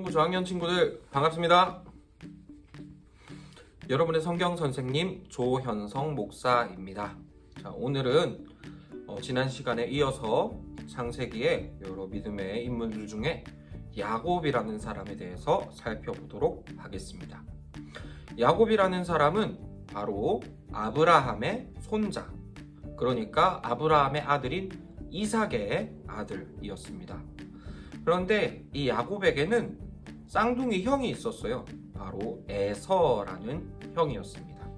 공부 저학년 친구들 반갑습니다. 여러분의 성경 선생님 조현성 목사입니다. 자, 오늘은 지난 시간에 이어서 창세기의 여러 믿음의 인물들 중에 야곱이라는 사람에 대해서 살펴보도록 하겠습니다. 야곱이라는 사람은 바로 아브라함의 손자, 그러니까 아브라함의 아들인 이삭의 아들이었습니다. 그런데 이 야곱에게는 쌍둥이 형이 있었어요. 바로 에서라는 형이었습니다.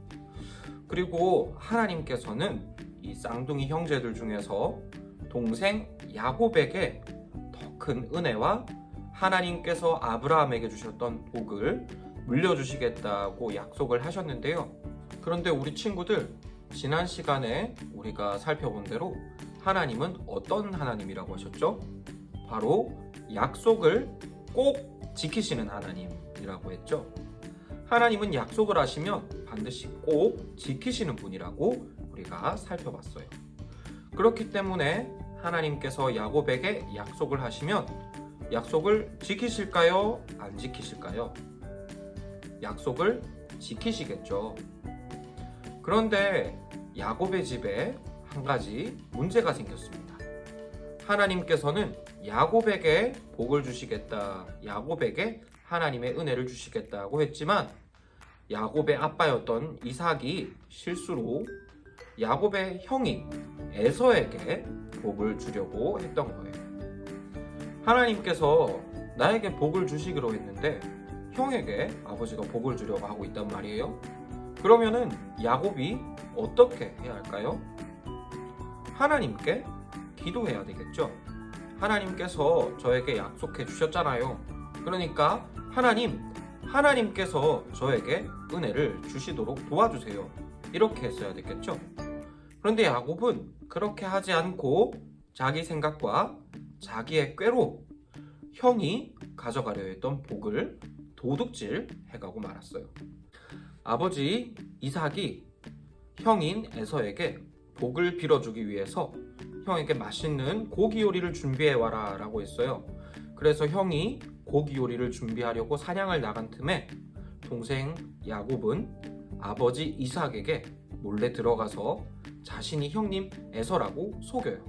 그리고 하나님께서는 이 쌍둥이 형제들 중에서 동생 야곱에게 더 큰 은혜와 하나님께서 아브라함에게 주셨던 복을 물려주시겠다고 약속을 하셨는데요. 그런데 우리 친구들, 지난 시간에 우리가 살펴본 대로 하나님은 어떤 하나님이라고 하셨죠? 바로 약속을 꼭 지키시는 하나님이라고 했죠. 하나님은 약속을 하시면 반드시 꼭 지키시는 분이라고 우리가 살펴봤어요. 그렇기 때문에 하나님께서 야곱에게 약속을 하시면 약속을 지키실까요? 안 지키실까요? 약속을 지키시겠죠. 그런데 야곱의 집에 한 가지 문제가 생겼습니다. 하나님께서는 야곱에게 복을 주시겠다, 야곱에게 하나님의 은혜를 주시겠다고 했지만 야곱의 아빠였던 이삭이 실수로 야곱의 형인 에서에게 복을 주려고 했던 거예요. 하나님께서 나에게 복을 주시기로 했는데 형에게 아버지가 복을 주려고 하고 있단 말이에요. 그러면은 야곱이 어떻게 해야 할까요? 하나님께 기도해야 되겠죠. 하나님께서 저에게 약속해 주셨잖아요. 그러니까 하나님께서 저에게 은혜를 주시도록 도와주세요. 이렇게 했어야 됐겠죠. 그런데 야곱은 그렇게 하지 않고 자기 생각과 자기의 꾀로 형이 가져가려 했던 복을 도둑질 해가고 말았어요. 아버지 이삭이 형인 에서에게 복을 빌어주기 위해서 형에게 맛있는 고기 요리를 준비해 와라 라고 했어요. 그래서 형이 고기 요리를 준비하려고 사냥을 나간 틈에 동생 야곱은 아버지 이삭에게 몰래 들어가서 자신이 형님 에서라고 속여요.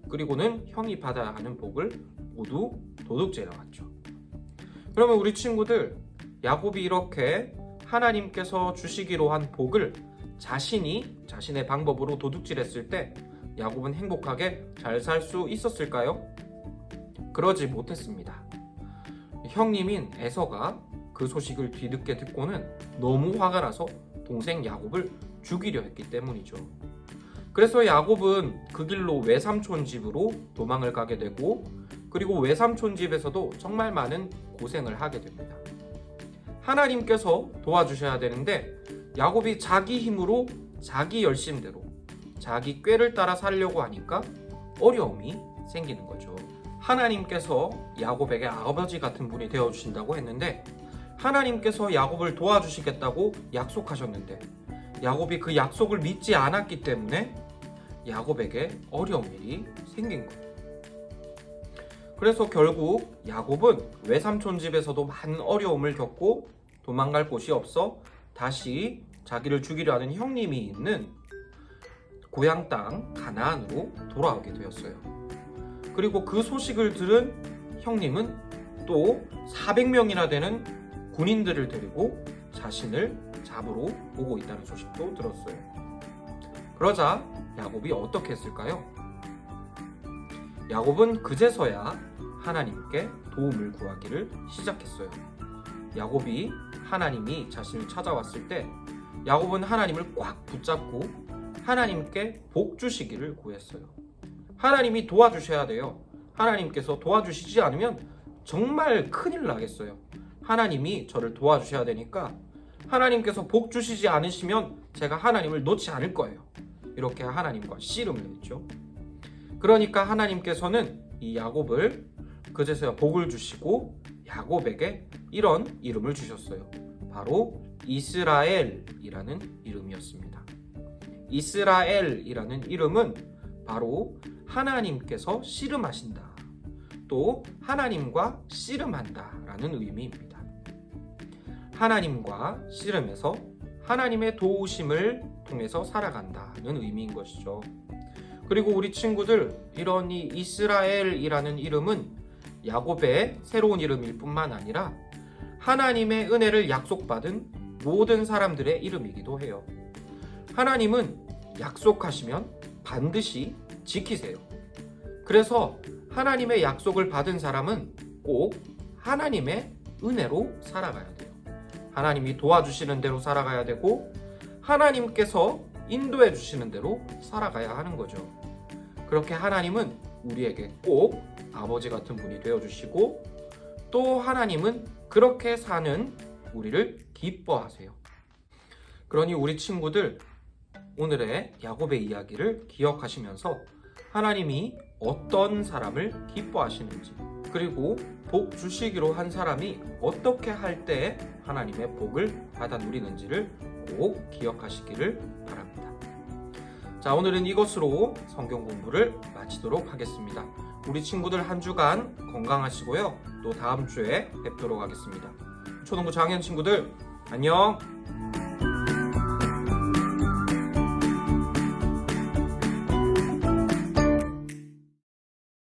그리고는 형이 받아야 하는 복을 모두 도둑질해 왔죠. 그러면 우리 친구들, 야곱이 이렇게 하나님께서 주시기로 한 복을 자신의 방법으로 도둑질했을 때 야곱은 행복하게 잘 살 수 있었을까요? 그러지 못했습니다. 형님인 에서가 그 소식을 뒤늦게 듣고는 너무 화가 나서 동생 야곱을 죽이려 했기 때문이죠. 그래서 야곱은 그 길로 외삼촌 집으로 도망을 가게 되고, 그리고 외삼촌 집에서도 정말 많은 고생을 하게 됩니다. 하나님께서 도와주셔야 되는데 야곱이 자기 힘으로 자기 열심대로 자기 꾀를 따라 살려고 하니까 어려움이 생기는 거죠. 하나님께서 야곱에게 아버지 같은 분이 되어주신다고 했는데 하나님께서 야곱을 도와주시겠다고 약속하셨는데 야곱이 그 약속을 믿지 않았기 때문에 야곱에게 어려운 일이 생긴 거예요. 그래서 결국 야곱은 외삼촌 집에서도 많은 어려움을 겪고 도망갈 곳이 없어 다시 자기를 죽이려 하는 형님이 있는 고향 땅 가나안으로 돌아오게 되었어요. 그리고 그 소식을 들은 형님은 또 400명이나 되는 군인들을 데리고 자신을 잡으러 오고 있다는 소식도 들었어요. 그러자 야곱이 어떻게 했을까요? 야곱은 그제서야 하나님께 도움을 구하기를 시작했어요. 야곱이 하나님이 자신을 찾아왔을 때 야곱은 하나님을 꽉 붙잡고 하나님께 복 주시기를 구했어요. 하나님이 도와주셔야 돼요. 하나님께서 도와주시지 않으면 정말 큰일 나겠어요. 하나님이 저를 도와주셔야 되니까 하나님께서 복 주시지 않으시면 제가 하나님을 놓지 않을 거예요. 이렇게 하나님과 씨름을 했죠. 그러니까 하나님께서는 이 야곱을 그제서야 복을 주시고 야곱에게 이런 이름을 주셨어요. 바로 이스라엘이라는 이름이었습니다. 이스라엘이라는 이름은 바로 하나님께서 씨름하신다, 또 하나님과 씨름한다라는 의미입니다. 하나님과 씨름해서 하나님의 도우심을 통해서 살아간다는 의미인 것이죠. 그리고 우리 친구들, 이런 이 이스라엘이라는 이름은 야곱의 새로운 이름일 뿐만 아니라 하나님의 은혜를 약속받은 모든 사람들의 이름이기도 해요. 하나님은 약속하시면 반드시 지키세요. 그래서 하나님의 약속을 받은 사람은 꼭 하나님의 은혜로 살아가야 돼요. 하나님이 도와주시는 대로 살아가야 되고 하나님께서 인도해 주시는 대로 살아가야 하는 거죠. 그렇게 하나님은 우리에게 꼭 아버지 같은 분이 되어주시고 또 하나님은 그렇게 사는 우리를 기뻐하세요. 그러니 우리 친구들, 오늘의 야곱의 이야기를 기억하시면서 하나님이 어떤 사람을 기뻐하시는지, 그리고 복 주시기로 한 사람이 어떻게 할 때 하나님의 복을 받아 누리는지를 꼭 기억하시기를 바랍니다. 자, 오늘은 이것으로 성경 공부를 마치도록 하겠습니다. 우리 친구들 한 주간 건강하시고요. 또 다음 주에 뵙도록 하겠습니다. 초등부 장현 친구들, 안녕!